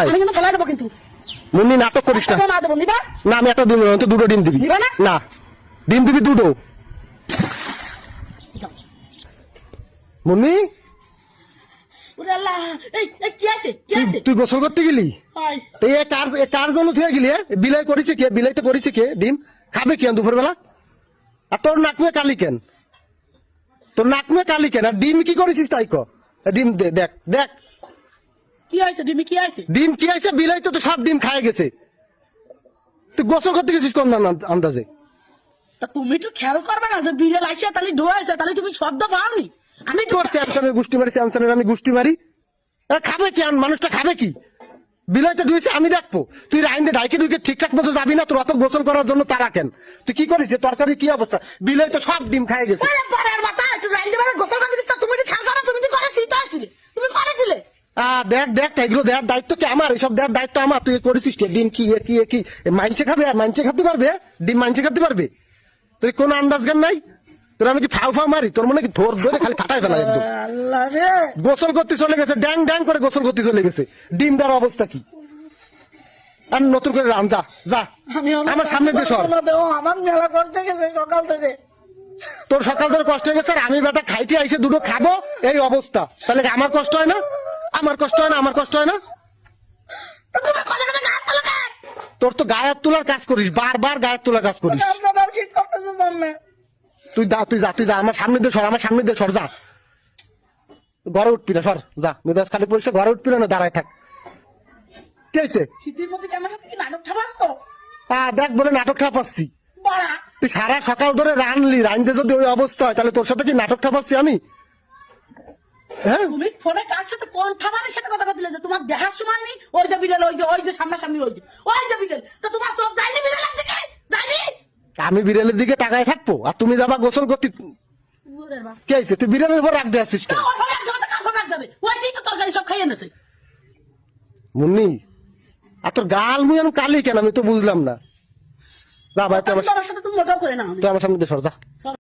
আমি কিন্তু ফেলাই দেবো কিন্তু। মুন্নি নাটক করিস না। না দেবো, নিবা? না আমি একটা ডিম দেবো, তুই দুটো ডিম দিবি। নিবা না? না ডিম দিবি দুটো। যাও। মুন্নি ওরে আল্লাহ, এই কি আছে? কি আছে? তুই গোসল করতে গেলি? হাই, তো এ কার জন্য থুয়ে গেলি? বিলাই করেছে কে? বিলাই তো করেছে কে? ডিম খাবে কেন দুপুর বেলা? আর তোর নাক মুয়ে কালি কেন? তোর নাক মুয়ে কালি কেন? আর ডিম কি করেছিস তাই ক? ডিম দে, দেখ দেখ কি আছে? ডিমি কি আছে? ডিম কি আছে? বিলাই তো সব ডিম খায় গেছে। তুই গোসল করতে গেছিস কোন আন্দাজে? তা তুমি একটু খেয়াল করবে না যে বিড়াল আসে তাহলে ঢোয়াইছে, তাহলে তুমি শব্দ পাওনি? আমি তোর স্যামসানের গোষ্ঠী মারি, স্যামসানের আমি গোষ্ঠী মারি। খাবে কি? মানুষটা খাবে কি? বিলাইতে ধুয়েছে আমি দেখবো। তুই রাইন্দে ডাইকে দুইকে ঠিকঠাক মতো যাবি না? তোর অত গোসল করার জন্য তারা কেন? তুই কি করিস? তরকারি কি অবস্থা? বিলাই তো সব ডিম খাই গেছে। গোসল করতে দিস, তুমি একটু খেয়াল করো। তুমি তো করেছিলে, তুমি করেছিলে। দেখ দেখ এগুলো দেওয়ার দায়িত্ব কি আমার? এসব দেওয়ার দায়িত্ব আমার। তুই করেছিস কি? ডিম কি কি মাইনছে খাবে? মাইনছে খাতে পারবে? ডিম মাইনছে খাতে পারবে? তুই কোন আন্দাজ জ্ঞান নাই তোর? আমি কি ফাউ ফাউ মারি? তোর মনে কি ধর ধরে খালি ফাটাই ফেলা একদম। আল্লাহ রে, গোসল করতে চলে গেছে, ড্যাং ড্যাং করে গোসল করতে চলে গেছে। ডিম দেওয়ার অবস্থা কি? আর নতুন করে রান, যা যা আমার সামনে দিয়ে সর। আমার মেলা করতে গেছে সকাল থেকে। তোর সকাল ধরে কষ্ট হয়ে গেছে, আর আমি বেটা খাইতে আইসে দুটো খাবো, এই অবস্থা। তাহলে কি আমার কষ্ট হয় না? আমার কষ্ট হয় না? আমার কষ্ট হয় না? তোর তো গায়ের তোলার কাজ করিস, বারবার গায়ের তোলার কাজ করিস। ঠিক করতেছে জন্মে। তুই যা আমার সামনে দিয়ে সর, আমার সামনে দিয়ে সর, যা। ঘরে উঠবি না, সর যা। মেজাজ খালি পড়ছে, ঘরে উঠবি না, দাঁড়ায় থাক। কি হয়েছে? শীতের মধ্যে কেমন কি নাটক ঠাপাচ্ছ? দেখ বলে নাটক ঠাপাচ্ছি। বাড়া, তুই সারা সকাল ধরে রাইনতে যদি ওই অবস্থা হয়, তাহলে তোর সাথে কি নাটক ঠাপাচ্ছি আমি? হ্যাঁ, তুমি ফোনে কার সাথে কোন ঠামারের সাথে কথা বলছিলে? যে তোমার দেখার সময় নেই? ওই যে বিড়াল, ওই যে সামনাসামনি, ওই যে বিড়াল। তো তোমার চোখ যায়নি বিড়ালের দিকে? যায়নি? আমি বিড়ালের দিকে তাকায় থাকবো আর তুমি যাবা গোসল করতে? কি হয়েছে? তুই বিড়ালের উপর রাখ দিয়ে আসছিস কেন? ওই তো তরকারি সব খাইয়ে এনেছে। মুন্নি, আর তোর গাল মুই আমি কালি কেন? আমি তো বুঝলাম না। যা ভাই, তুই আমার সাথে তুমি মোটাও করে না। আমার সামনে দিয়ে সর, যা।